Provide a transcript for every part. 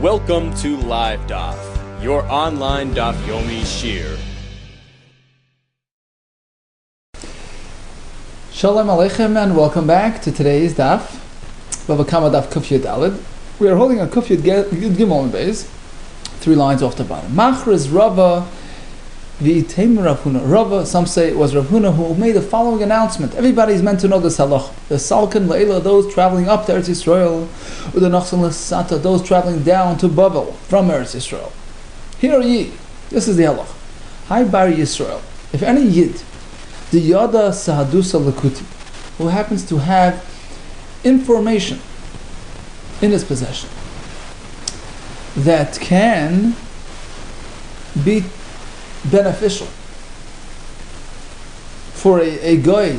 Welcome to Live DAF, your online DAF Yomi Shir. Shalom Aleichem and welcome back to today's DAF, Bava Kamma DAF Kuf Yud Daled. We are holding a Kuf Yud Gimel Beis, 3 lines off the bottom. Machriz Rava v'Item Rav Huna. Rava, some say it was Rav Huna who made the following announcement. Everybody's meant to know this halach. The Salkin Leila, those traveling up to Eretz Yisrael, or the Nachsan L'Sata, those traveling down to Bavel from Eretz Yisrael. Hear ye, this is the halach. Hi Bar Yisrael, if any Yid, the Yada Sahadusa Lakuti, who happens to have information in his possession that can be beneficial for a guy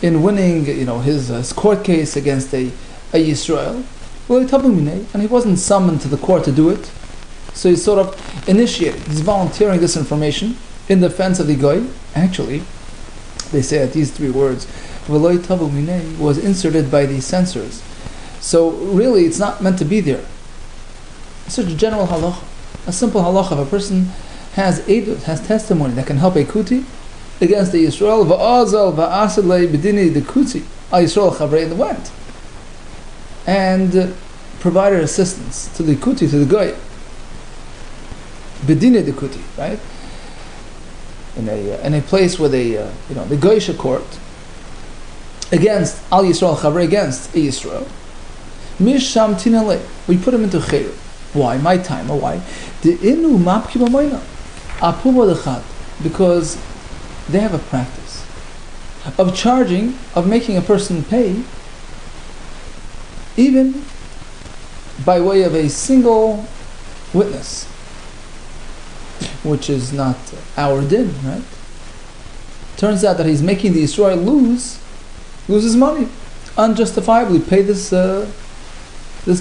in winning, his court case against a Yisrael, and he wasn't summoned to the court to do it, so he's sort of initiating, he's volunteering this information in defense of the guy. Actually, they say that these 3 words, v'lo tavu minei, was inserted by the censors. So really, it's not meant to be there. It's such a general halacha, a simple halacha. If a person has edut, has testimony that can help a kuti against the Yisrael, va'azal va'asalei b'dini the kuti al Yisrael chavrei, and went and provided assistance to the kuti, to the guy, b'dini the kuti, right? In a place where the Goyisha court against Al Yisrael Chavrei, against a Yisrael, Misham Tinale, we put him into Chayr. Why? My time. Why? The Inu Mapki Bamoina Apuma Dechad, because they have a practice of charging, of making a person pay, even by way of a single witness, which is not our din, right? Turns out that he's making the Yisrael loses money, unjustifiably pay this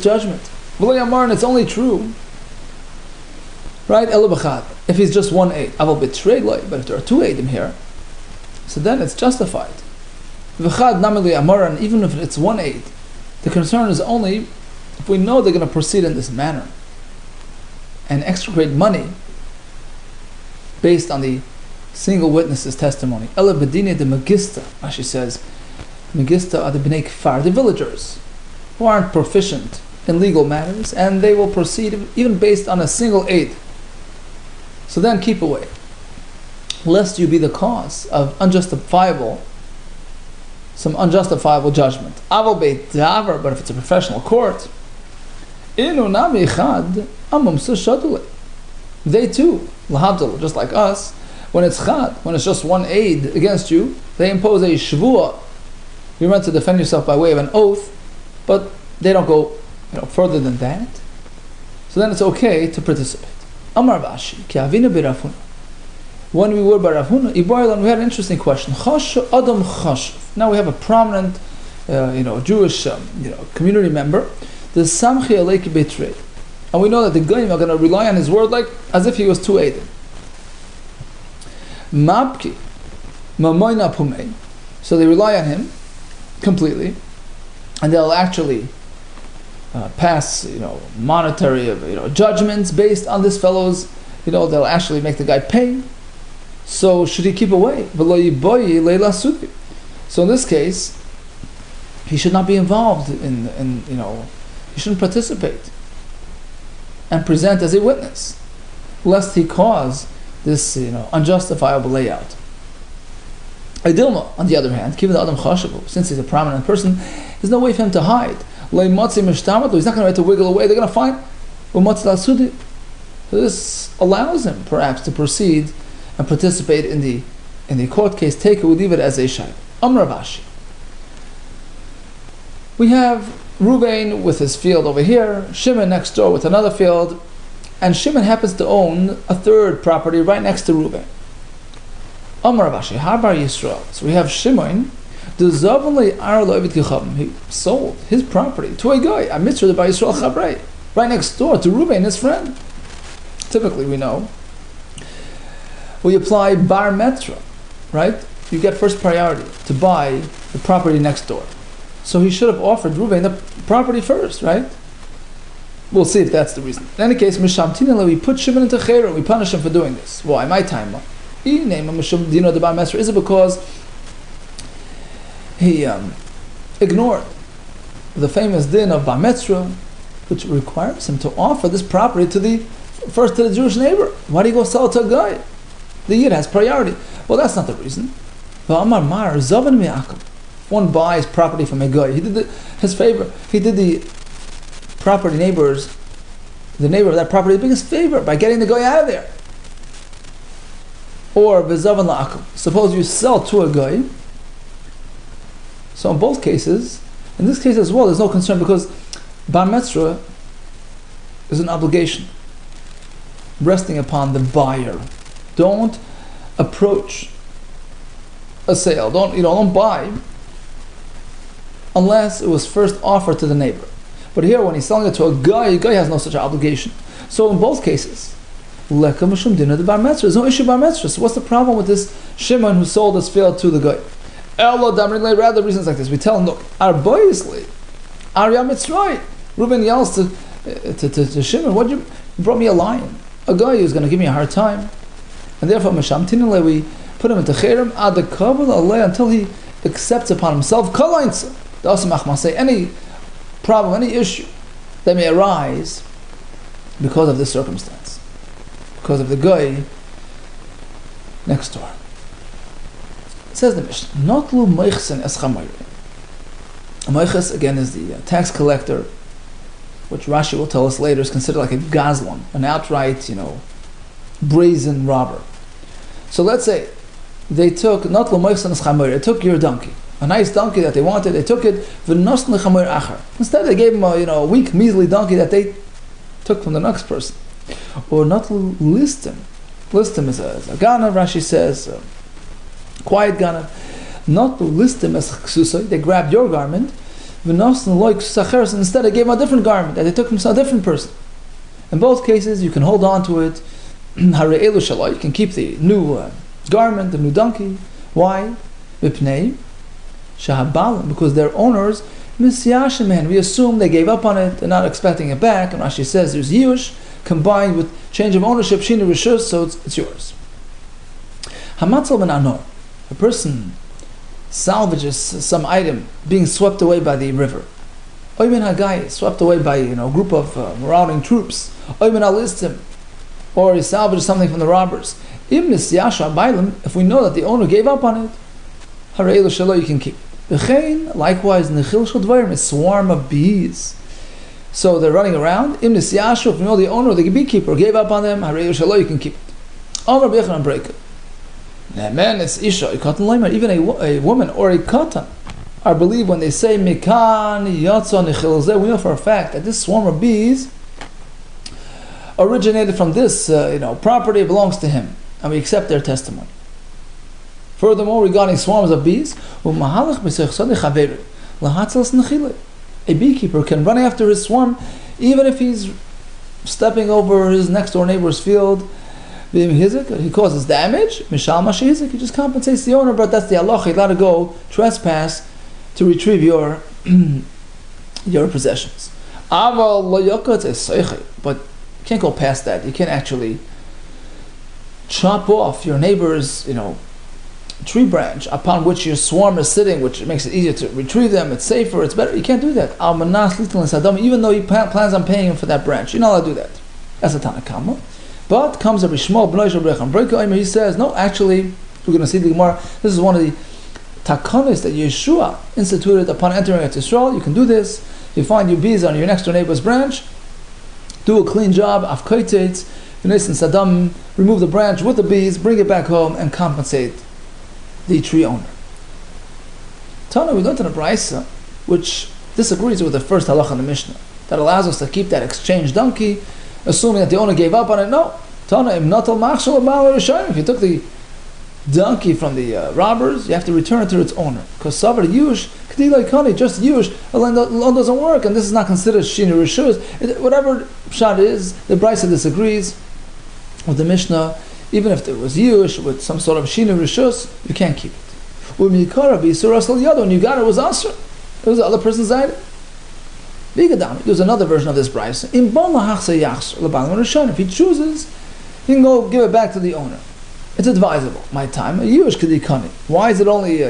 judgment. And it's only true, right? If he's just 1 aid, I will betray, but if there are 2 aidim here, so then it's justified. And even if it's 1 aid, the concern is only if we know they're going to proceed in this manner and extricate money based on the single witness's testimony. Ela bedine de Magista, Rashi says, Magista are the Bnei Kfar, the villagers, who aren't proficient in legal matters, and they will proceed even based on a single aid. So then keep away, lest you be the cause of some unjustifiable judgment. Aval beit davar, but if it's a professional court, inu nami chad amum shadule. They too, lahavdil, just like us, when it's chad, when it's just 1 aid against you, they impose a shvuah. You're meant to defend yourself by way of an oath, but they don't go further than that. So then it's okay to participate. Amar Vashi, ki avina bi Rav Huna. When we were by Rav Huna, we had an interesting question. Adam chashuv. Now we have a prominent, Jewish, community member. The samchi aleiki betrayed. And we know that the Goyim are going to rely on his word like as if he was 2 aided. Mapki, mamoina pumei. So they rely on him completely, and they'll actually pass, monetary, judgments based on this fellow's, they'll actually make the guy pay. So should he keep away? So in this case, he should not be involved in he shouldn't participate and present as a witness, lest he cause this, unjustifiable layout. Dilma, on the other hand, given the Adam Chashavu, since he's a prominent person, there's no way for him to hide. He's not going to have to wiggle away. They're going to find. So this allows him, perhaps, to proceed and participate in the court case. Take it, we leave it as a shayla. Amar Vashi. We have Ruvain with his field over here, Shimon next door with another field, and Shimon happens to own a 3rd property right next to Ruvain. Amar Vashi, Habar Yisrael. So we have Shimon, he sold his property to a guy, a mitzvah by Yisrael Chavrei, right next door to Ruvain, his friend. Typically, we know, we apply bar metra, right? You get first priority to buy the property next door. So he should have offered Reuven the property first, right? We'll see if that's the reason. In any case, Mishamtinele, we put Shimon into Chera, we punish him for doing this. Why? My time. Is it because he ignored the famous din of Bar Mitzvah, which requires him to offer this property to the Jewish neighbor? Why do you go sell it to a guy? The Yid has priority. Well, that's not the reason. One buys property from a guy. He did his favor. He did the property neighbors, the neighbor of that property, the biggest favor by getting the guy out of there. Or v'zavan la'akum. Suppose you sell to a guy. So in both cases, in this case as well, there's no concern because bar mitzvah is an obligation resting upon the buyer. Don't approach a sale. Don't buy unless it was first offered to the neighbor. But here, when he's selling it to a guy has no such obligation. So in both cases, there's no issue bar mitzvah. So what's the problem with this Shimon who sold his field to the guy? Rather reasons like this. We tell him, look, Arboisli, Arya Mitzray. Reuben yells to Shimon, you brought me a lion, a guy who's going to give me a hard time. And therefore, we put him into Cherem until he accepts upon himself any problem, any issue that may arise because of this circumstance, because of the guy next door. It says the Mishnah, Notlu Meichsen es Chamayre. Meiches, again, is the tax collector, which Rashi will tell us later is considered like a gazlan, an outright, brazen robber. So let's say they took Notlu Meichsen es Chamayre, they took your donkey, a nice donkey that they wanted, they took it, v'nosn lechamayr achar. Instead they gave him a weak, measly donkey that they took from the next person. Or Notlu Listim. Listim is a ganav, Rashi says, quiet ganav. Notlu Listim as chsusay, they grabbed your garment, v'nosn loik sacheres, and instead they gave him a different garment that they took from a different person. In both cases, you can hold on to it, hare'elu shalai, you can keep the new garment, the new donkey. Why? V'pnei shahabalim, because their owners misyashimen. We assume they gave up on it, they're not expecting it back. And Rashi says there's yush combined with change of ownership, shina rishus, so it's yours. Hamatzal ben anor, a person salvages some item being swept away by the river. Oymen hagai, swept away by a group of marauding troops. Oymen alistim, or he salvages something from the robbers. Im misyasha bailim, if we know that the owner gave up on it, hare'elu shelo, you can keep. Likewise, nechil shel dvarim, a swarm of bees. So they're running around. Im nisyashu, if you know the owner, the beekeeper gave up on them, hare'elu shelo, you can keep it. Amar b'yechanan break it. Man, it's isha, a katan leimer, even a woman or a katan are believed when they say mikan yatsa nechil zeh. We know for a fact that this swarm of bees originated from this property, belongs to him, and we accept their testimony. Furthermore, regarding swarms of bees, a beekeeper can run after his swarm even if he's stepping over his next door neighbor's field. He causes damage, he just compensates the owner, but that's the halacha. He's allowed to go trespass to retrieve your possessions. But you can't go past that. You can't actually chop off your neighbor's tree branch upon which your swarm is sitting, which makes it easier to retrieve them, it's safer, it's better. You can't do that. Even though he plans on paying him for that branch, you're not allowed to do that. That's a Bava Kamma. But comes Rabbi Shmuel b'noi shel Brechan Breika, he says, no, actually, we're going to see the Gemara, this is one of the takanos that Yeshua instituted upon entering Eretz Yisrael. You can do this. You find your bees on your next door neighbor's branch, do a clean job, afkaitetz, v'nesin sadam, remove the branch with the bees, bring it back home, and compensate the tree owner. Tana, we learned in a brayso, which disagrees with the first halacha in the Mishnah, that allows us to keep that exchanged donkey, assuming that the owner gave up on it. No. Tana, if you took the donkey from the robbers, you have to return it to its owner. Because savar yush, just yush, the loan doesn't work, and this is not considered shina rishus. Whatever shot is, the brayso disagrees with the Mishnah. Even if there was yush with some sort of shina rishus, you can't keep it. When you got it, it was asr. It was the other person's item. There's another version of this brayso. If he chooses, he can go give it back to the owner. It's advisable. My time, a Yush Kedikani. Why is it only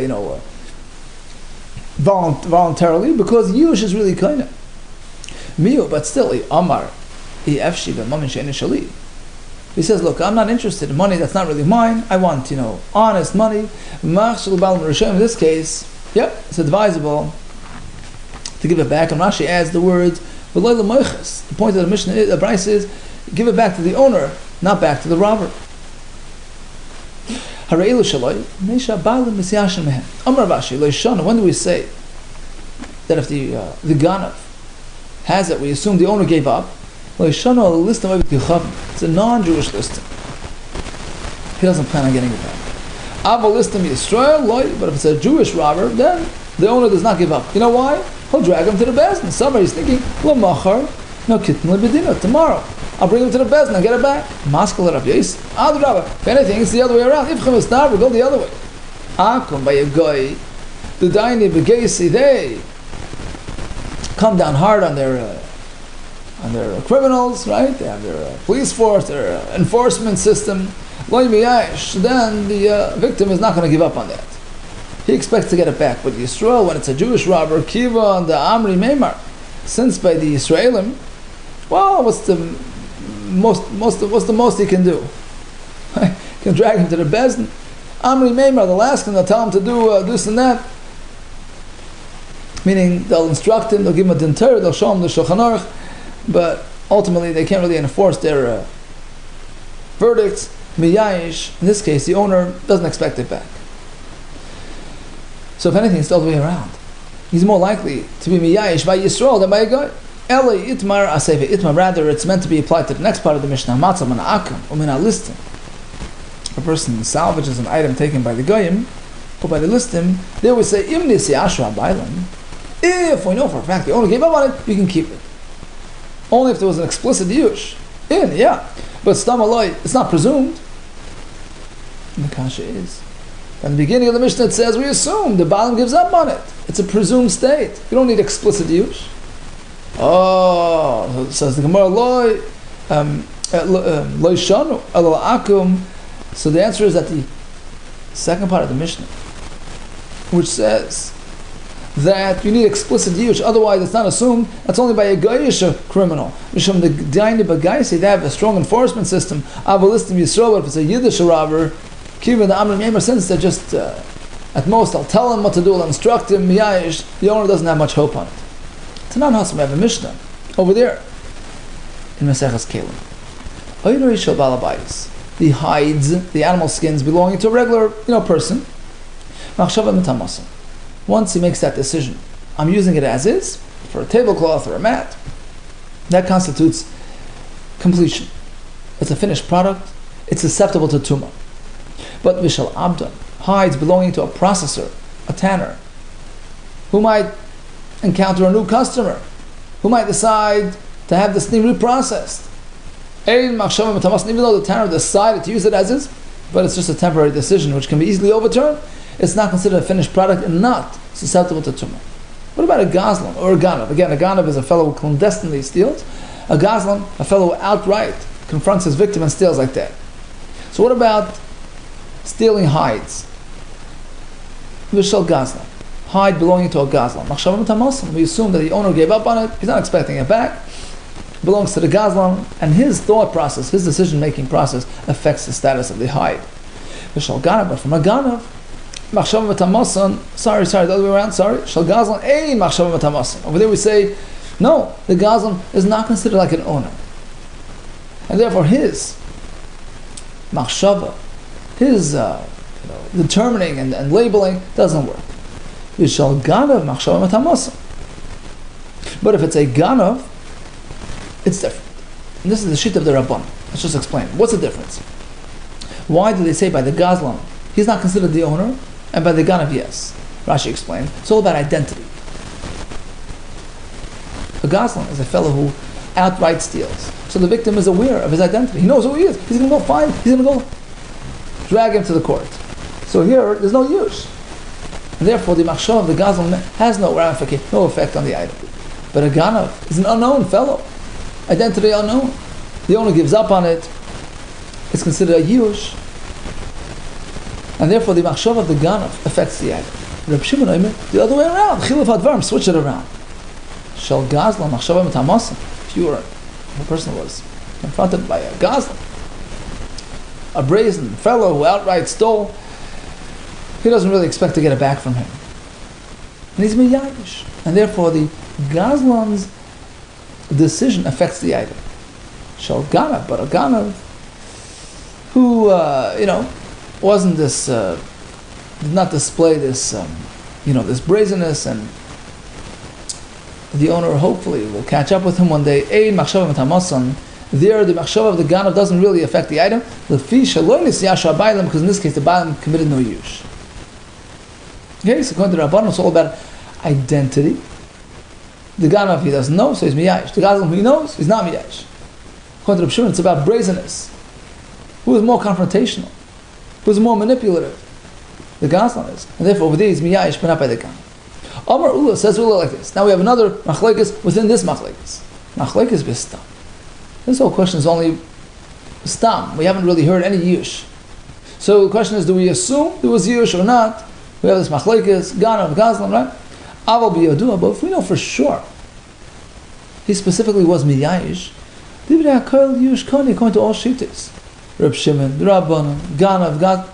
voluntarily? Because Yush is really kind of Miu, but still, Amar, he says, look, I'm not interested in money that's not really mine. I want, honest money. In this case, it's advisable to give it back. And Rashi adds the words, the point of the Mishnah, the Bryce is, give it back to the owner, not back to the robber. When do we say that if the Ganav has it, we assume the owner gave up? It's a non-Jewish listing. He doesn't plan on getting it back. But if it's a Jewish robber, then the owner does not give up. You know why? He'll drag him to the bezdin. Somebody's thinking, tomorrow I'll bring him to the bezdin and get it back. If anything, it's the other way around. If we go the other way. The daini begesi, they come down hard on their criminals, right? They have their police force, their enforcement system. Then the victim is not going to give up on that. He expects to get it back. But Yisrael, when it's a Jewish robber, Kiva and the Amri Meimar, since by the Israelim, well, what's the most he can do? He can drag him to the bezdin. Amri Meimar, they'll ask him, they'll tell him to do this and that. Meaning, they'll instruct him, they'll give him a dinter, they'll show him the Shulchan Aruch, but ultimately they can't really enforce their verdicts. Miyayish, in this case, the owner doesn't expect it back. So if anything, it's the other way around. He's more likely to be miyayish by Yisrael than by a guy. Eli itmar aseve itmar. Rather, it's meant to be applied to the next part of the Mishnah. Matzah min akam umin listim. A person salvages an item taken by the goyim, or by the listim. They would say imnis yashra bailan. If we know for a fact the owner gave up on it, you can keep it. Only if there was an explicit yush. But stam aloi, it's not presumed. And the kasha is. At the beginning of the Mishnah it says, we assume the Baalim gives up on it. It's a presumed state. You don't need explicit use. Oh, says the Gemara, loy shanu, elo akum. So the answer is that the second part of the Mishnah, which says that you need explicit use, otherwise it's not assumed, that's only by a Goyish criminal. Mishum the Daini Bagaisi, they have a strong enforcement system. Avolistim Yisrael, but if it's a Yiddish robber, Kiva the Amrim Yemer, since they're just, at most, I'll tell him what to do, I'll instruct him, Miyayish, the owner doesn't have much hope on it. Tanan Hasim, we have a Mishnah over there in Maseches Kelim. Oyrei Shel Balabayis, the hides, the animal skins belonging to a regular, person. Machshava Mitamasa. Once he makes that decision, I'm using it as is, for a tablecloth or a mat, that constitutes completion. It's a finished product, it's susceptible to tumah. But Vishal Abdan, hides belonging to a processor, a tanner, who might encounter a new customer, who might decide to have this thing reprocessed. Even though the tanner decided to use it as is, but it's just a temporary decision which can be easily overturned, it's not considered a finished product and not susceptible to tumah. What about a gazlan or a ganav? Again, a ganav is a fellow who clandestinely steals. A gazlan, a fellow who outright confronts his victim and steals like that. So what about stealing hides? Vishal gazlan, hide belonging to a gazlan. We assume that the owner gave up on it. He's not expecting it back. It belongs to the gazlan, and his thought process, his decision-making process, affects the status of the hide. Vishal ganav, but from a ganav, the other way around, Shal gazlan ein machshava v'tamasan. Over there we say, no, the gazlan is not considered like an owner, and therefore his machshava, his determining and labeling doesn't work. Shal ganav machshava v'tamasan. But if it's a ganav, it's different. And this is the sheet of the Rabban. Let's just explain. What's the difference? Why do they say by the gazlan he's not considered the owner, and by the ganav, yes? Rashi explained. It's all about identity. A gazlan is a fellow who outright steals. So the victim is aware of his identity. He knows who he is. He's going to go find. He's going to go drag him to the court. So here, there's no use. And therefore, the machshava of the gazlan has no ramification, no effect on the item. But a Ganav is an unknown fellow. Identity unknown. The owner gives up on it. It's considered a Yush. And therefore the Machshav of the Ganav affects the item. Reb Shimon Omer, the other way around. Chiluf Advarim, switch it around. Shall Gazlan Machshav Metamasam. If you were a person who was confronted by a Gazlan, a brazen fellow who outright stole, he doesn't really expect to get it back from him. And he's miyayish. And therefore the Gazlan's decision affects the item. Shall Ganav, but a Ganav who, wasn't this, did not display this, this brazenness, and the owner hopefully will catch up with him one day. Ein machshava mitamasan. There, the machshava of the Ganav doesn't really affect the item. Lefi shelo nisyasha bailam, because in this case the bailam committed no yush. Okay, so according to the Rabbanon, it's all about identity. The Ganav he doesn't know, so he's miyayish. The Gazlan he knows, he's not miyayish. According to Reb Shimon, it's about brazenness. Who is more confrontational? Who is more manipulative? The Gazlan is. And therefore, over there, he's miyayish, but not by the Ganav. Amar Ula says Ula like this. Now we have another machlekes within this machlekes. Machlekes b'stam. This whole question is only stam. We haven't really heard any yush. So the question is, do we assume there was yush or not? We have this machlekes, Ganav, Gazlan, right? Aval b'yadua, but if we know for sure, he specifically was miyayish. Divrei hakol yush koni, according to all shittas. Reb Shimon, Rabbanon, Ganav, Gad,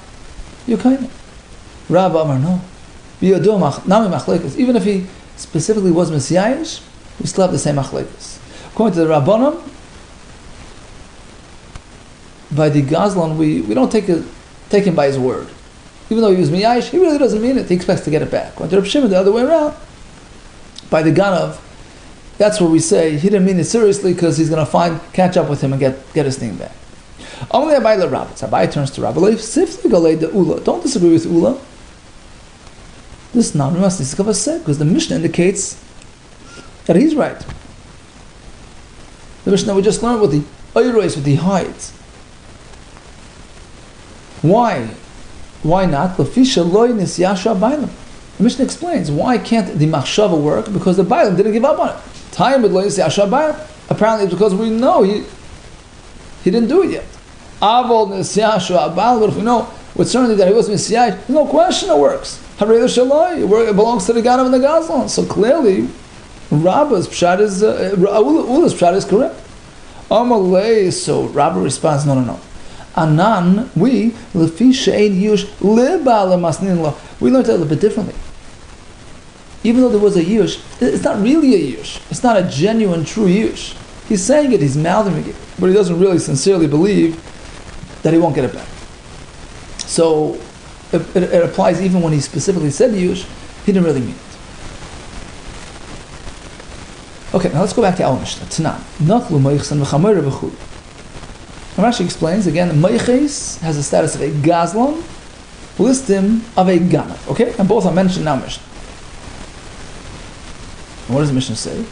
Yukaina. Rabba Amar, no. Nami machlekes. Even if he specifically was Messiahish, we still have the same machlekes. According to the Rabbanon, by the Gazlan, we don't take him by his word. Even though he was Miyahish, he really doesn't mean it. He expects to get it back. According to Reb Shimon, the other way around, by the Ganav, that's where we say he didn't mean it seriously because he's going to catch up with him and get his thing back. Only Abai le Rabbi. Abai turns to Rabbi. Don't disagree with Ula. This now must be said because the Mishnah indicates that he's right. The Mishnah we just learned with the Oyrois, with the hides. Why? Why not? The Mishnah explains why can't the machshava work, because the Bailam didn't give up on it. Apparently it's because we know he didn't do it yet. But if we know with certainty that he was Messiah, there's no question it works. It belongs to the Ganav and the Gazlan. So clearly, Ula's pshat is correct. So Rabbi responds, no. Anan, we learned it a little bit differently. Even though there was a yush, it's not really a yush. It's not a genuine, true yush. He's saying it, he's mouthing it, but he doesn't really sincerely believe that he won't get it back. So it applies even when he specifically said yush, he didn't really mean it. Okay, now let's go back to our Mishnah. Tanan. Rashi explains again, Meiches has the status of a Gazlan, listim of a Ganav. Okay? And both are mentioned now Mishnah. And what does the Mishnah say?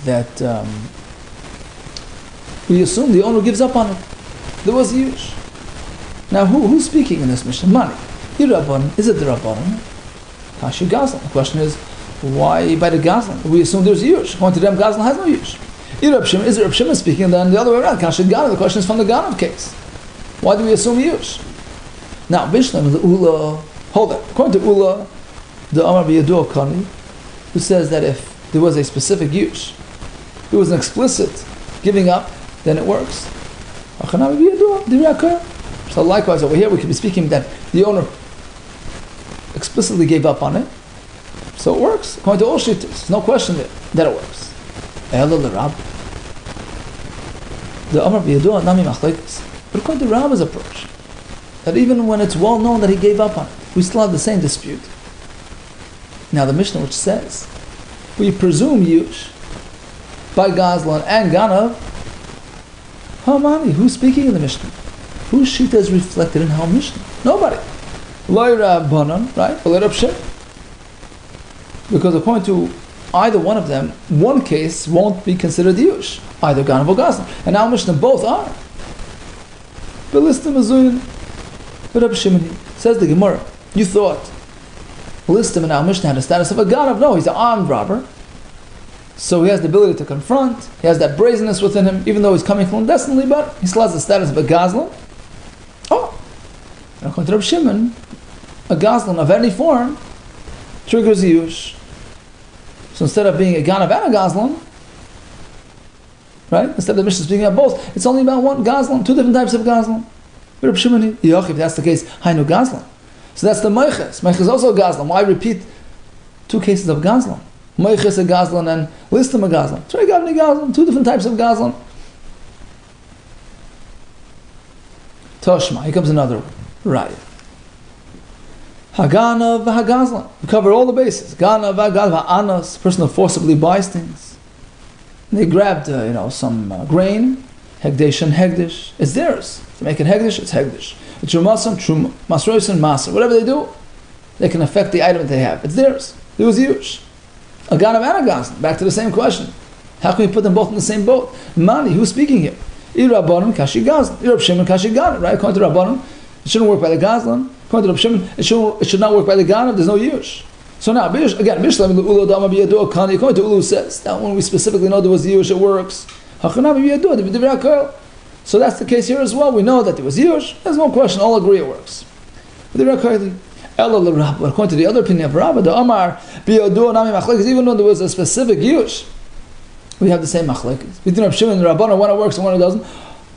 That we assume the owner gives up on it. There was yush. Now who's speaking in this Mishnah? Mani. Is it the Rabbanon? Kashi Gazlan. The question is, why by the Gazlan? We assume there's yush. According to them, Gazlan has no yush. Is it Reb Shimon speaking? And then the other way around, Kashi Ganav. The question is from the Ganav case. Why do we assume yush? Now, Bishlam, the Ula, hold it. According to Ula, the Rabbi Yehuda Kessler, who says that if there was a specific yush, it was an explicit giving up, then it works. So likewise, over here we could be speaking that the owner explicitly gave up on it, so it works. According to all shittas, there's no question that it works. The Amar B'Yadua Nami Machlekes. But according to Rabbi's approach, that even when it's well known that he gave up on it, we still have the same dispute. Now the Mishnah which says, we presume yush by Gazlan and Ganav. Hamani, who's speaking in the Mishnah? Whose shita is reflected in our Mishnah? Nobody. Loi Rabbanon, right? Or Reb Shimon. Because according to either one of them, one case won't be considered yush, either Ganav or Gazlan. And our Mishnah both are. Belistim Azuyin. But Rabbi Shimon says the Gemara, you thought Listim in our Mishnah had the status of a ganav. No, he's an armed robber. So he has the ability to confront. He has that brazenness within him, even though he's coming clandestinely, but he still has the status of a gazlan. Oh, and according to Rabbi Shimon, a gazlan of any form triggers yush. So instead of being a ganav and a gazlan, right? Instead of the Mishnah speaking about both, it's only about one gazlan, two different types of gazlan. But Rabbi Shimon, if that's the case, hainu gazlan. So that's the meiches. Meiches is also a gazlan. Why repeat two cases of gazlan? Meiches a gazlan and listim a gazlan. Trei gavni gazlan, two different types of gazlan. Toshma, here comes another raya. Haganav v'hagazlan. We cover all the bases. Ganav v'hagazlan, ha'anas, person who forcibly buys things. They grabbed, some grain, hegdesh and hegdish. It's theirs. To make it hegdish, it's hegdish. It's trumasan, truma, masrois and maser. Whatever they do, they can affect the item that they have. It's theirs. It was yush. A ganav and a gazlan. Back to the same question. How can we put them both in the same boat? Mani, who's speaking here? Rabbanon kashi gazlan. Rab Shimon kashi ganav. Right? According to Rabbanon, it shouldn't work by the gazlan. According to Rab Shimon, it should not work by the ganav. There's no yush. So now, again, according to Ulu says that when we specifically know there was yush, it works. So that's the case here as well. We know that there was yush. There's no question. All agree it works. According to the other opinion of Rabbah, the Amar, even though there was a specific yush, we have the same machlekes. Between Rab Shimon and Rabbanan, when it works and when it doesn't.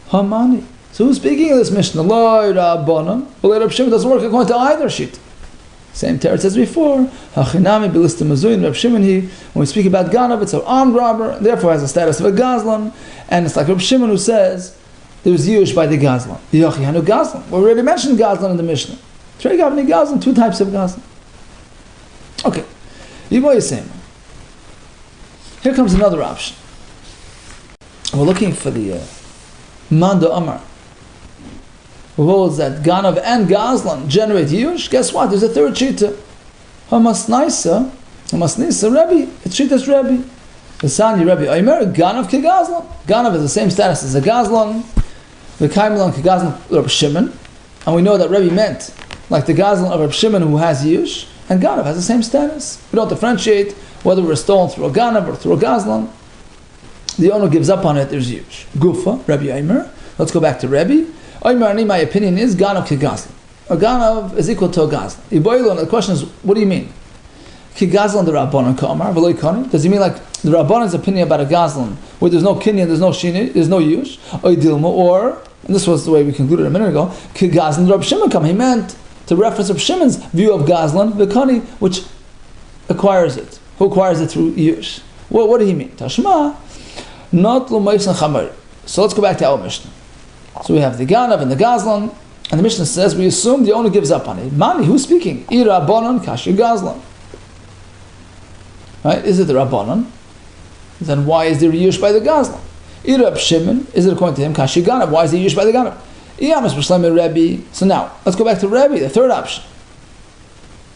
Hamani. So who's speaking of this Mishnah? Loi Rabbanan. But Rab Shimon doesn't work according to either sheet. Same teretz as before. Hachinami bilistim mazuin. Rab Shimon, when we speak about ganav, it's an armed robber, and therefore has the status of a gazlan. And it's like Rab Shimon who says there was yush by the gazlan. Yochi hanu gazlan. We already mentioned gazlan in the Mishnah. Trei gavni gazlan, two types of gazlan. Okay. Yiboy Yisema. Here comes another option. We're looking for the Manda Amar, who holds that Ganav and Gazlan generate yush. Guess what? There's a third shita. Hamasnaisa Rebbe. It's shita's Rebbe. Asani Rebbe Omer Ganav ke Gazlan. Ganav has the same status as a Gazlan. The Kaimlan ke Gazlan Rabbi Shimon, and we know that Rebbe meant like the Gazlan of Rabbi Shimon who has yush, and Ganav has the same status. We don't differentiate whether we're stolen through a Ganav or through a Gazlan. The owner gives up on it, there's yush. Gufa, Rebbe Omer. Let's go back to Rebbe. Omer, my opinion is Ganav ki Gazlan. A Ganav is equal to a Gazlan. Iboilo, and the question is, what do you mean? Ki Gazlan the Rabbanon Kamar, V'loi Kani? Does he mean like the Rabbanon's opinion about a Gazlan, where there's no kinyan, there's no shini, there's no yush? Oidilma, or, and this was the way we concluded a minute ago, Ki Gazlan the Rab Shimon Kamar. He meant to reference Rab Shimon's view of Gazlan, V'kani, which acquires it. Who acquires it through yush? What do he mean? Tashma, not l'mayfsan chamar. So let's go back to our Mishnah. So we have the Ganav and the Gazlan, and the Mishnah says we assume the owner gives up on it. Mani, who's speaking? I Rabbanon kashi Gazlan. Right? Is it the Rabbanon? Then why is there yush by the Gazlan? I Rab Shimon, is it according to him kashi Ganav? Why is there yush by the Ganav? Iyamas b'shleim Rebbe. So now let's go back to Rebbe, the third option.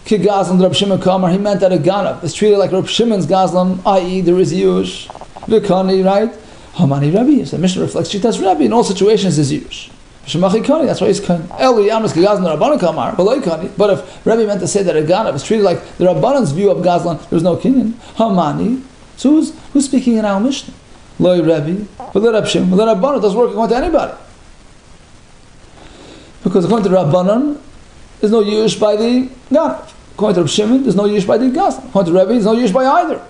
Ki Gazlan Rab Shimon Kamar. He meant that a Ganav is treated like Rab Shimon's Gazlan, i.e. there is yush. V'kani, right? Hamani Rabbi. So the Mishnah reflects Shitas Rabbi. In all situations is yush. Shemachi Kani, that's why he's Kani. Eli Yamas Gazlan Rabbanon Kamar, V'loi Kani. But if Rabbi meant to say that a Ganav is treated like the Rabbanon's view of Gazlan, there's no kinyan. Hamani. So who's speaking in our Mishnah? Loi Rabbi, V'loi Rab Shimon, V'loi Rabbanon doesn't work according to anybody. Because according to Rabbanon, there's no yush by the Ganav. According to Rab Shimon, there's no yush by the Gazlan. According to Rabbi, there's no yush by either.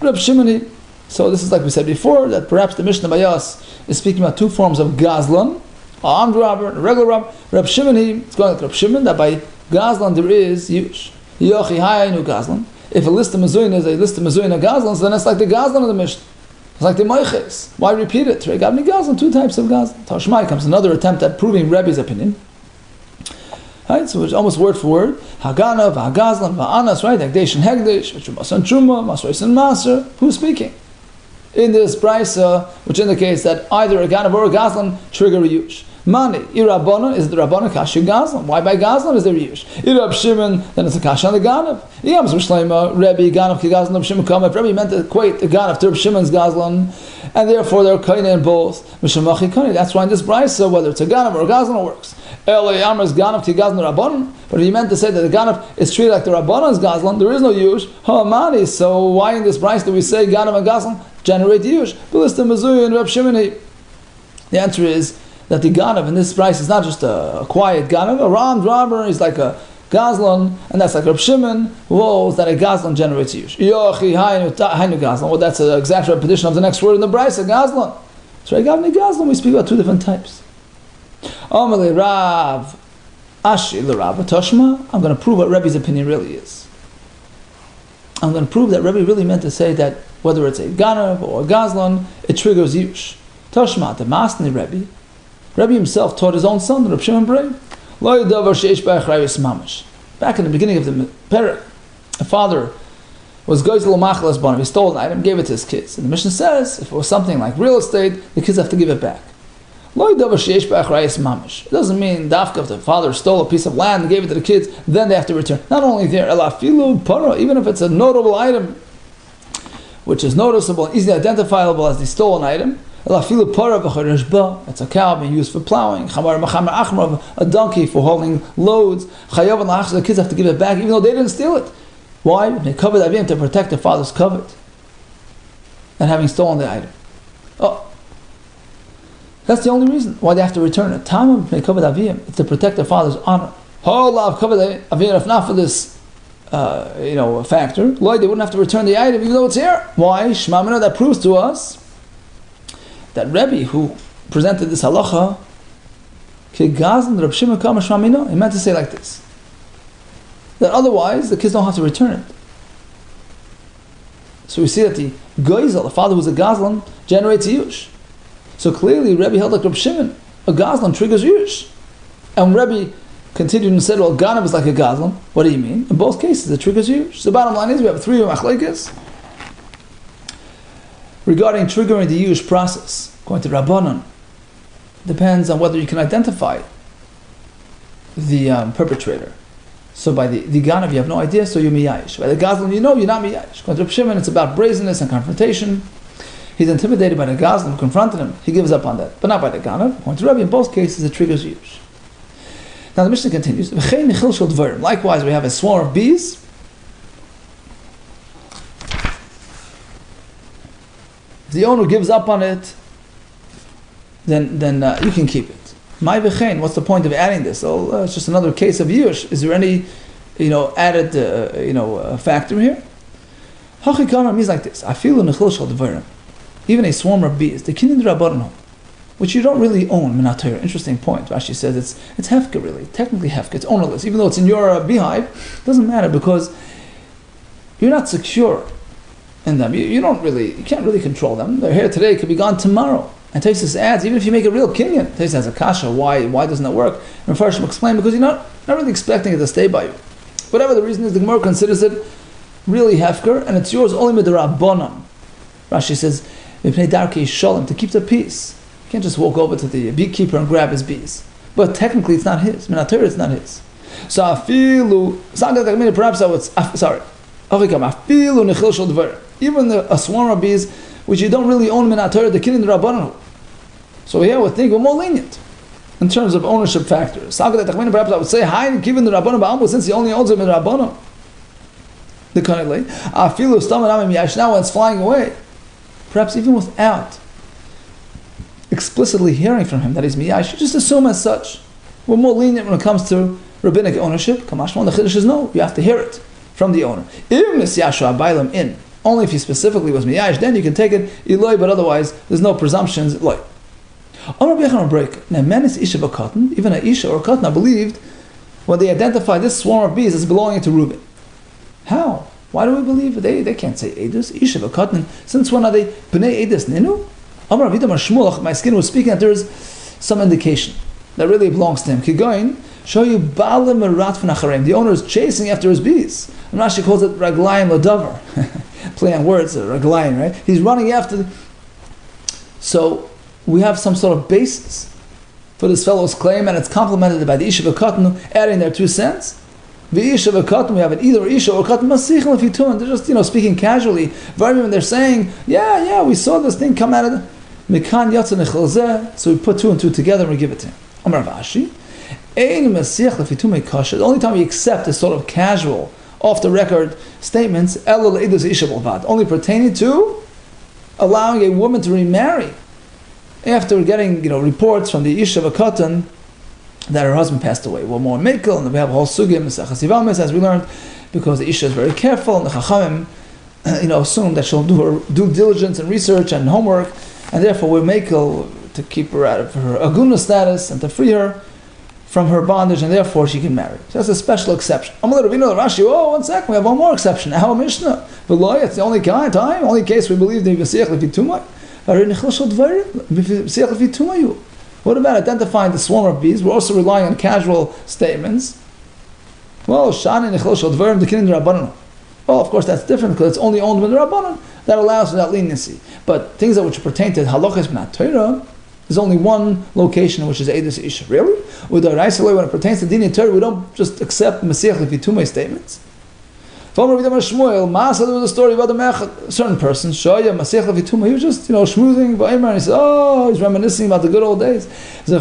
Rab Shimoni. So this is like we said before, that perhaps the Mishnah by us is speaking about two forms of Gazlan, armed robber and a regular robber. Rab Shimoni, it's going like Rab Shimon, that by Gazlan there is yush. Yochi hayinu Gazlan. If a list of Mazuin is a list of Mazuin and Gazlan, then it's like the Gazlan of the Mishnah. It's like the Moiches. Why repeat it? Gavni Gazlan, two types of Gazlan. Tashmai comes another attempt at proving Rebbe's opinion. Right, so it's almost word for word. Haganav, Hagazlan, Va'anas, right? Hegdesh and Hegdesh, Trumas and Truma, Masrois and Maser. Who's speaking? in this brisa, which indicates that either a ganav or a gazlan trigger riyush. Mani, Irabbanon is the Rabbanon Kasha Gazlan. Why by Gazlan is there Yush? Irab Shimon, then it's a Kasha on the Ganav. Yams Mishlema, Rebbe, Ganav, Gazlan, Reb Shimon Kamma. If Rebbe meant to equate the Ganav to Reb Shimon's Gazlan, and therefore they're Kaina in both, Mishamachi Kaina. That's why in this brisa, whether it's a Ganav or a Gazlan, it works. Ele Amr's Ganav, Gazlan, Rabbanon. But if he meant to say that the Ganav is treated like the Rabbanon's Gazlan, there is no Yush. Mani. So why in this brisa do we say Ganav and Gazlan generate Yush? Bilista Mazuya and Reb Shimon. The answer is that the Ganav in this price is not just a quiet Ganav, a armed robber is like a Gazlan, and that's like Reb Shimon, who holds that a Gazlan generates Yush. Yochi Hainu Gazlan. Well, that's an exact repetition of the next word in the Bryce, a Gazlan. So Regavni Gazlan, we speak about two different types. Omele Rav Ashi L'Rav Toshma. I'm going to prove what Rebbe's opinion really is. I'm going to prove that Rebbe really meant to say that whether it's a Ganav or a Gazlan, it triggers Yush. Toshma, the Masni Rebbe. Rebbe himself taught his own son, Reb Shimon Brei. Back in the beginning of the Perek, a father was Goyzel Machalas Bonim. He stole an item, gave it to his kids. And the Mishnah says, if it was something like real estate, the kids have to give it back. It doesn't mean dafka if the father stole a piece of land and gave it to the kids, then they have to return. Not only there, even if it's a notable item, which is noticeable, easily identifiable as the stolen item, it's a cow being used for plowing, a donkey for hauling loads, the kids have to give it back even though they didn't steal it. Why? They covered avim to protect their father's covet and having stolen the item. Oh, that's the only reason why they have to return it. Tamam they covered avim, it's to protect their father's honor. If not for this factor, they wouldn't have to return the item even though it's here. Why? Shmamina, that proves to us that Rebbe, who presented this halacha, he meant to say like this, that otherwise the kids don't have to return it. So we see that the Goizel, the father who's a Gazlan, generates Yush. So clearly Rebbe held like Reb Shimon, a Gazlan triggers Yush. And Rebbe continued and said, well, Ganav is like a Gazlan. What do you mean? In both cases it triggers Yush. So the bottom line is we have three machlekes regarding triggering the Yush process. According to Rabbanon, depends on whether you can identify the perpetrator. So by the Ganav you have no idea, so you're miyayish. By the Gazlan you know you're not miyayish. According to Reb Shimon it's about brazenness and confrontation. He's intimidated by the Gazlan who confronted him. He gives up on that. But not by the Ganav. According to Rebbe, in both cases it triggers Yush. Now the Mishnah continues. Likewise we have a swarm of bees. If the owner gives up on it, then you can keep it. My v'chein, what's the point of adding this? Oh, it's just another case of Yush. Is there any, added, factor here? Hachi Kamma means like this. I feel in the even a swarm of bees, the kinin rabbanon, which you don't really own. Minatayr. Interesting point. Rashi says it's hefka really, technically hefka. It's ownerless, even though it's in your beehive. It doesn't matter because you're not secure in them. You can't really control them. They're here today, could be gone tomorrow. And Taisus adds, even if you make a real kinyan, Taisus has a kasha, why doesn't it work? And Farshim explain, because you're not really expecting it to stay by you. Whatever the reason is, the Gemara considers it really hefker, and it's yours only midrabbanan. Rashi says, to keep the peace. You can't just walk over to the beekeeper and grab his bees. But technically it's not his. Minatir, it's not his. So afilu, perhaps I would, sorry. Even a swarm of bees, which you don't really own minatir, the kinin rabbanan. So here we think we're more lenient in terms of ownership factors. Perhaps I would say, hi, given the rabbanan ba'ambu, since he only owns it in rabbanan. The currently, afilu stamanam yash, now when it's flying away, perhaps even without explicitly hearing from him that he's miyash, you just assume as such. We're more lenient when it comes to rabbinic ownership. Kamashman, the chiddush is no, you have to hear it from the owner. Even if yashu abaylam in, only if he specifically was miyash, then you can take it iloy, but otherwise there's no presumptions iloy. Now, man is isha b'katan, even a isha or katan believed when they identify this swarm of bees as belonging to Reuben. How? Why do we believe they can't say edus isha b'katan? Since when are they bnei edus ninu? Amar Avitam Shmuel, my skin was speaking that there is some indication that really belongs to him. Kigoin, show you balim merat v'nacharim. The owner is chasing after his bees. And Rashi calls it raglayim ladavar. Play on words, raglayim, right? He's running after So we have some sort of basis for this fellow's claim, and it's complemented by the Isha v'Katan adding their 2 cents. The Isha v'Katan, we have it either Isha or Katan Masichl Lefituma. They're just, speaking casually. When they're saying, yeah, we saw this thing come out of the Mikan Yatsa Nechel Zeh, so we put 2 and 2 together and we give it to him. Amar Rav Ashi, Ein Masichl Lefituma Kasha. The only time we accept this sort of casual, off-the-record statements, Elul Eidus Isha B'Vad, only pertaining to allowing a woman to remarry after getting reports from the Isha v'Katan that her husband passed away. Well, more Mekel, and we have a whole sugya Mesachas Yivamis, as we learned, because the Isha is very careful, and the Chachamim assume that she'll do her due diligence and research and homework, and therefore we're Mekel to keep her out of her aguna status and to free her from her bondage, and therefore she can marry. So that's a special exception. Rashi, 1 second, we have one more exception. Our Mishnah, it's the only only case we believe the V'siach Lefitumai. What about identifying the swarm of bees? We're also relying on casual statements. Well, of course that's different because it's only owned by the Rabbanon. That allows for that leniency. But things that which pertain to halachas b'nat Torah, there's only one location which is Eidus Isha. Really? With the Raisa, when it pertains to Din Torah, we don't just accept Mesiach Lefitumei statements. There was a story about a certain person, Shoya Masiach Levituma. He was just, schmoozing, and he said, he's reminiscing about the good old days. I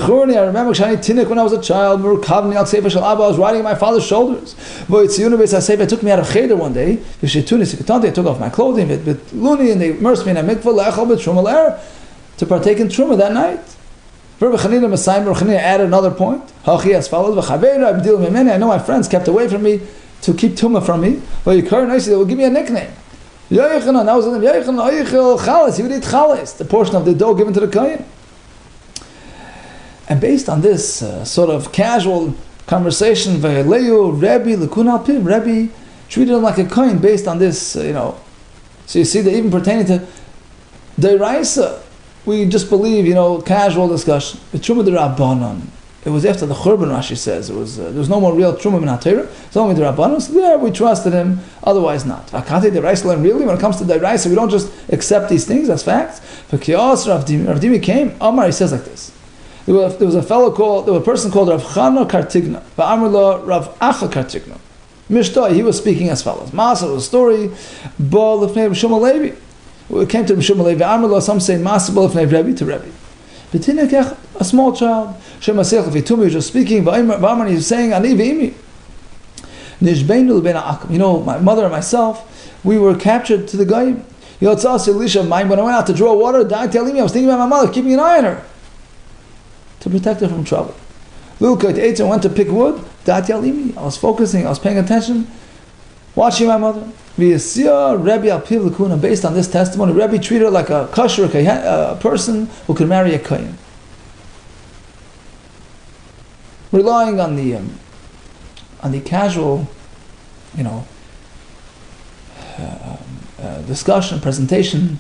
remember when I was a child, I was riding on my father's shoulders. They took me out of cheder one day. They took off my clothing with luni, and they immersed me in a mikvah to partake in truma that night. Rabbi Yehuda added another point. As follows: I know my friends kept away from me to keep Tumah from me. Well, you current they will give me a nickname. Yochanan, that was the name. Yochanan, Oichel, Chalas. He would eat Chalas, the portion of the dough given to the Kohen. And based on this sort of casual conversation, Vayaleyu, Rebbe, Lekun Alpim, Rebbe treated him like a Kohen based on this, So you see that even pertaining to Deiraisa, we just believe, casual discussion. The Truma de Rabbanon. It was after the Churban, Rashi says. There was no more real Truma min HaTorah. It's only the Rabbanon. So there we trusted him, otherwise not. Really, when it comes to the Raisa, we don't just accept these things as facts. But Kiyos Rav Dimi came, Amar, he says like this. There was a person called Rav Chana Kartigna. Va'amrla Rav Acha Kartigna. Mishtoi, he was speaking as follows. Masa was a story, Ba Lefnei Rishon Levi. It came to Rishon Levi. Amrla, some say Masa Ba Lefnei Rebbe to Rebbe. A small child, he was just speaking, he was saying, Ani v'imi. My mother and myself, we were captured to the Goyim. When I went out to draw water, I was thinking about my mother, keeping an eye on her to protect her from trouble. Little kid ate and went to pick wood, I was focusing, I was paying attention, watching my mother. Based on this testimony, Rebbe treated her like a kosher, a person who could marry a kohen. Relying on the casual, discussion, presentation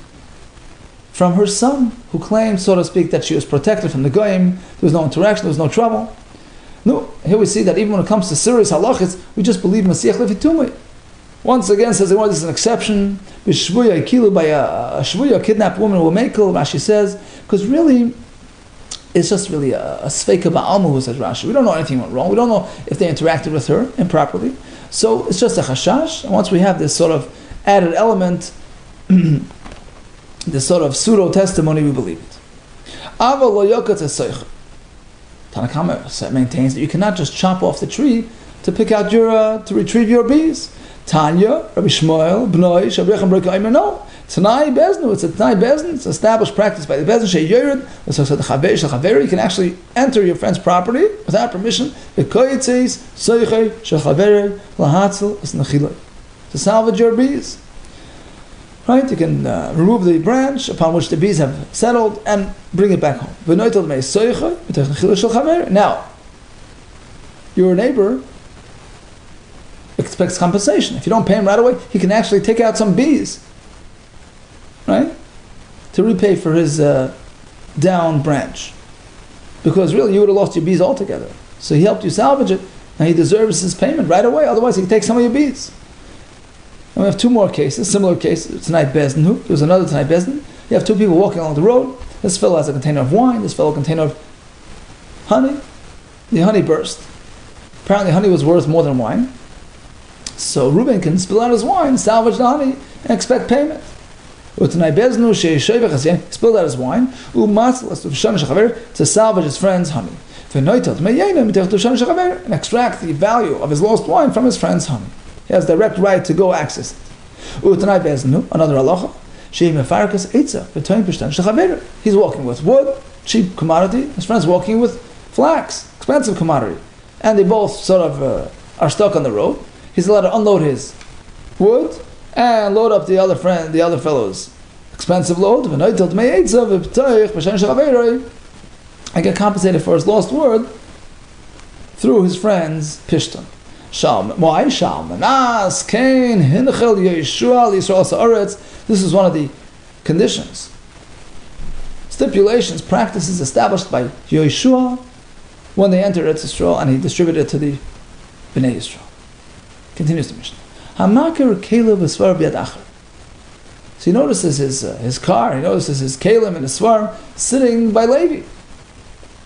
from her son, who claimed, so to speak, that she was protected from the goyim. There was no interaction, there was no trouble. No, here we see that even when it comes to serious halachas, we just believe Masiach Lefitumei. Once again, says this is an exception. By a shvuya, kidnapped woman will make Rashi says, because really, it's just really a sveika ba'alma who says Rashi. We don't know anything went wrong. We don't know if they interacted with her improperly. So it's just a chashash. And once we have this sort of added element, this sort of pseudo testimony, we believe it. Tanna Kamma maintains that you cannot just chop off the tree to pick out to retrieve your bees. Tanya, Rabbi Shmuel, Bnoi, Shabrechem Breka Eimer, no. Tanai Beznu, it's a Tanai Bezn, it's established practice by the Bezn, Shei Yored, you can actually enter your friend's property without permission. To salvage your bees. Right? You can remove the branch upon which the bees have settled and bring it back home. Now, your neighbor expects compensation. If you don't pay him right away, he can actually take out some bees, right, to repay for his down branch. Because really, you would have lost your bees altogether. So he helped you salvage it, and he deserves his payment right away. Otherwise, he can take some of your bees. And we have two more cases, similar cases. Tonight Bezdin. There was another Tonight Bezdin. You have two people walking along the road. This fellow has a container of wine, this fellow a container of honey. The honey burst. Apparently honey was worth more than wine. So Reuben can spill out his wine, salvage the honey, and expect payment. He spilled out his wine to salvage his friend's honey. And extract the value of his lost wine from his friend's honey. He has direct right to go access it. Another halacha. He's walking with wood, cheap commodity. His friend's walking with flax, expensive commodity. And they both sort of are stuck on the road. He's allowed to unload his wood and load up the other fellow's expensive load. And get compensated for his lost word through his friend's pishton. This is one of the conditions, stipulations, practices established by Yeshua when they entered Eretz Yisrael, and he distributed it to the Bnei Yisrael. Continues the Mishnah. So he notices his car, he notices his kalim and his svarim sitting by Levi.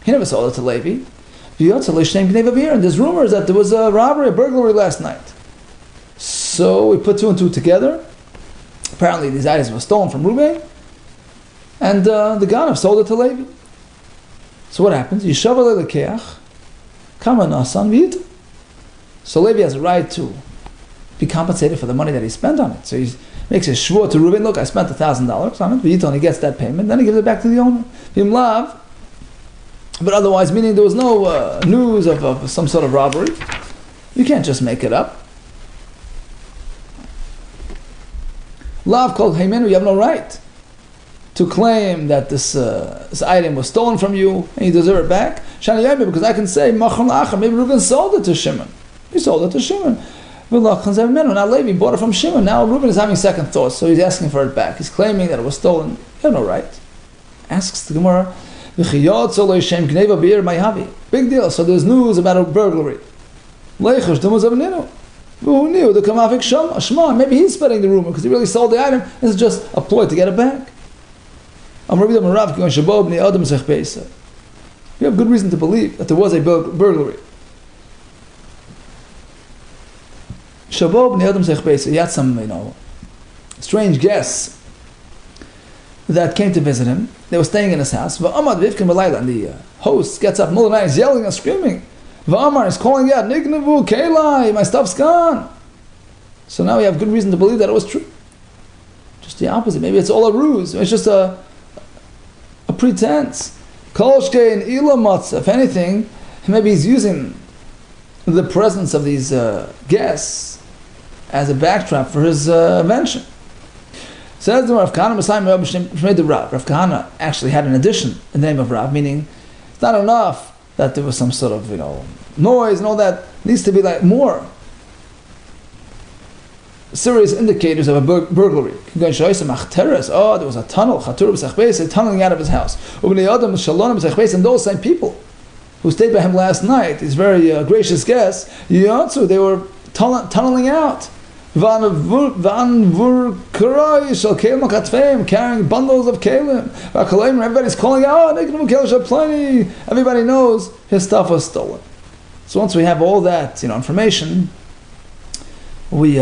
He never sold it to Levi. And there's rumors that there was a robbery, a burglary last night. So we put two and two together. Apparently these items were stolen from Reuben, and the Ganav sold it to Levi. So what happens? So Levi has a right to be compensated for the money that he spent on it. So he makes a shvur to Reuben, look, I spent $1,000 on it, and he gets that payment, then he gives it back to the owner. But otherwise, meaning there was no news of some sort of robbery. You can't just make it up. Lav called Haymenu, you have no right to claim that this item was stolen from you and you deserve it back. Shani Yayme, because I can say, maybe Reuben sold it to Shimon. He sold it to Shimon. Now Levi bought it from Shimon. Now Reuben is having second thoughts, so he's asking for it back. He's claiming that it was stolen. You have no right. Asks the Gemara, big deal. So there's news about a burglary. Maybe he's spreading the rumor because he really sold the item. This is just a ploy to get it back. We have good reason to believe that there was a burglary. He had some, strange guests that came to visit him. They were staying in his house. And the host gets up in the middle of the night, he's yelling and screaming. V'amar is calling out, Nignavu Kelai, my stuff's gone. So now we have good reason to believe that it was true. Just the opposite. Maybe it's all a ruse. It's just a pretense. Kolshke and Ilamatz, if anything, maybe he's using the presence of these guests as a backtrap for his invention. Says the Rav Kahana, Rav Kahana actually had an addition in the name of Rav, meaning it's not enough that there was some sort of noise and all that. It needs to be like more serious indicators of a burglary. Oh, there was a tunnel, tunneling out of his house. And those same people who stayed by him last night, these very gracious guests, they were tunneling out. Carrying bundles of kalim. Everybody's calling out, everybody knows his stuff was stolen. So once we have all that information, we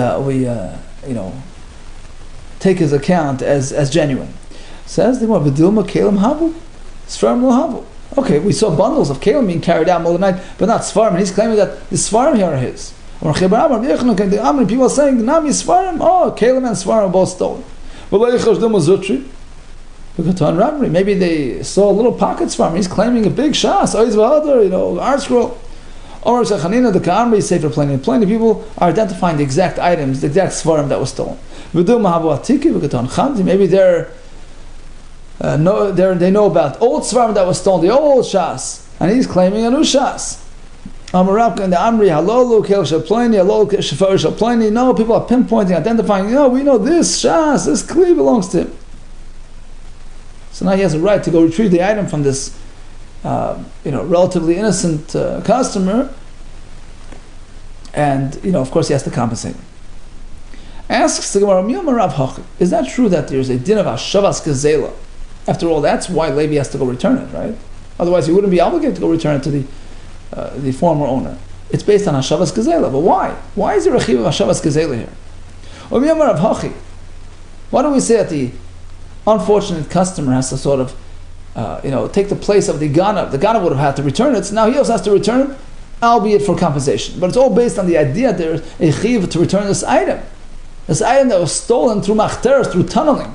take his account as genuine. Says the Vidilma kalim havu, Sfarim lo havu. Okay, we saw bundles of kalim being carried out all the night, but not Sfarim, and he's claiming that the Sfarim here are his. People are saying, Nami Sfarim, kalim and Sfarim are both stolen. Maybe they saw little pockets from him. He's claiming a big shas, art scroll. Or the Ka'amri is safe for plenty. Plenty of people are identifying the exact items, the exact Sfarim that was stolen. Maybe they know about old Sfarim that was stolen, the old shas, and he's claiming a new shas. No, people are pinpointing, identifying, we know this shas, this kli belongs to him. So now he has a right to go retrieve the item from this relatively innocent customer, and of course he has to compensate. Asks the Gemara, is that true that there's a din of Hashavas Gazela After all, that's why Levi has to go return it, right? Otherwise, he wouldn't be obligated to go return it to the former owner. It's based on Hashavas Gezela. But why? Why is there a chiv of Hashavas Gezela here? Why don't we say that the unfortunate customer has to sort of, take the place of the Ganav? The Ganav would have had to return it, so now he also has to return it, albeit for compensation. But it's all based on the idea that there's a chiv to return this item. This item that was stolen through machteres, through tunneling.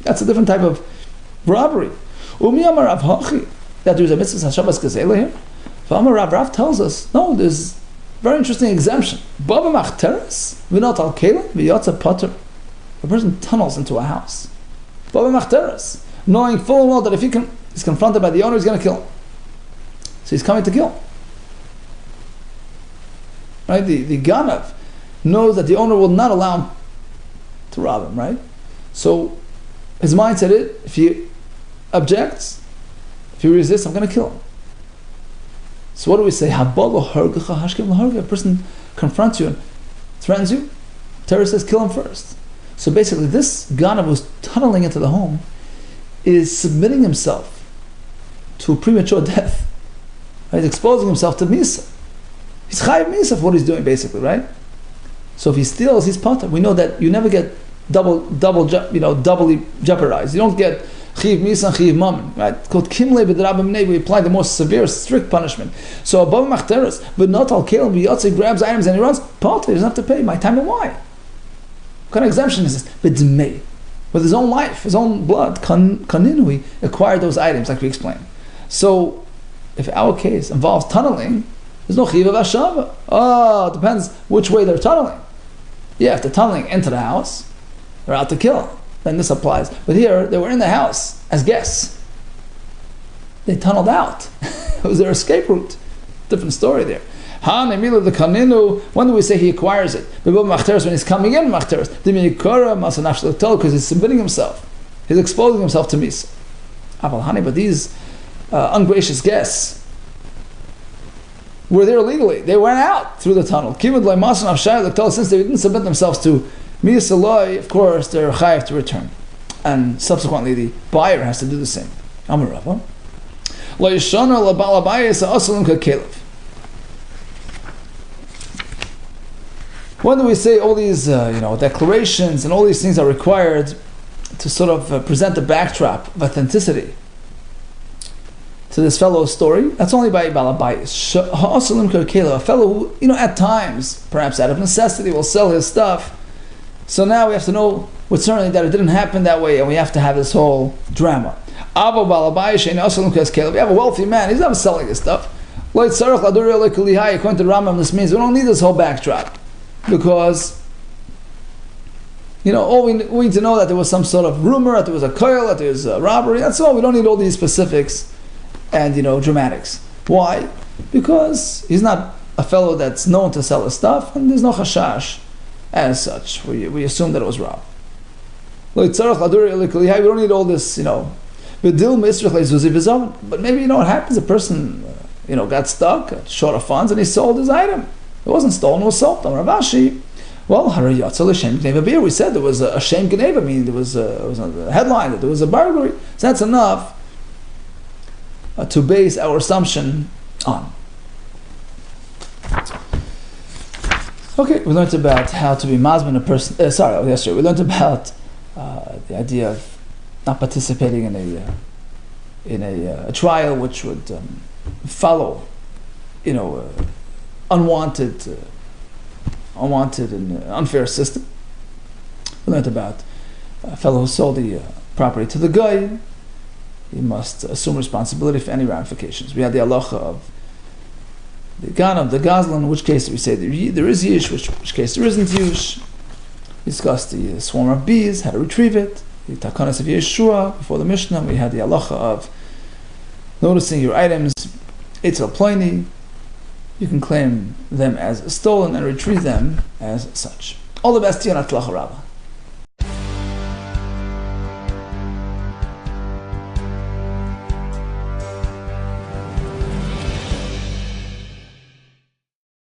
That's a different type of robbery. That there's a mitzvah Hashavas Gezela here. Rav tells us, no, there's a very interesting exemption. Bava Machteres, v'not al kelim, v'yotza potter. A person tunnels into a house. Bava Machteres, knowing full well that if he's confronted by the owner, he's going to kill him. So he's coming to kill him. Right? The Ganav knows that the owner will not allow him to rob him, right? So his mindset is, if he objects, if he resists, I'm going to kill him. So what do we say? A person confronts you and threatens you. Torah says kill him first. So basically this Ganav who's tunneling into the home is submitting himself to a premature death. Right? He's exposing himself to Misa. He's chayiv Misa for what he's doing basically, right? So if he steals, he's potter. We know that you never get doubly jeopardized. You don't get Chiv Misa and Chiv Mammon, right? Called Kimle b'drabim. We apply the most severe, strict punishment. So above machteres, but not al kelim, b'yotze grabs items and he runs. Potter, he doesn't have to pay. My time and why? What kind of exemption is this? B'dmei, with his own life, his own blood, kaninu, he acquired those items, like we explained. So if our case involves tunneling, there's no chiv of hashava. Oh, it depends which way they're tunneling. Yeah, if they're tunneling into the house, they're out to kill. Then this applies. But here, they were in the house as guests. They tunneled out. It was their escape route. Different story there. When do we say he acquires it? When he's coming in, because he's submitting himself. He's exposing himself to Misa. But these ungracious guests were there legally. They went out through the tunnel. Since they didn't submit themselves to Misaloi, of course, they're chayav to return. And subsequently, the buyer has to do the same. Amar Rava. When do we say all these declarations and all these things are required to sort of present the backdrop of authenticity to this fellow's story? That's only by Balabayis. A fellow who, at times, perhaps out of necessity, will sell his stuff. So now we have to know with certainty that it didn't happen that way, and we have to have this whole drama. We have a wealthy man, he's not selling his stuff. According to Rambam, this means we don't need this whole backdrop. Because, all we need to know that there was some sort of rumor, that there was a koil, that there was a robbery, that's all. We don't need all these specifics and, dramatics. Why? Because he's not a fellow that's known to sell his stuff, and there's no chashash as such. We assume that it was robbed. We don't need all this, But maybe, what happens? A person, got stuck, got short of funds, and he sold his item. It wasn't stolen, it was sold. Ravashi, well, we said there was a shem geneva, meaning there was a headline that there was a burglary. So that's enough to base our assumption on. Okay, we learned about how to be mazmin a person. We learned about the idea of not participating in a trial which would follow, unwanted and unfair system. We learned about a fellow who sold the property to the guy. He must assume responsibility for any ramifications. We had the halacha of the Ganav, the Gazlan, in which case we say there is Yish, which case there isn't Yish. We discussed the swarm of bees, how to retrieve it. The Takanas of Yeshua, before the Mishnah, we had the halacha of noticing your items, Eitzel Ploini. You can claim them as stolen and retrieve them as such. All the best to you, Natlach Rabba.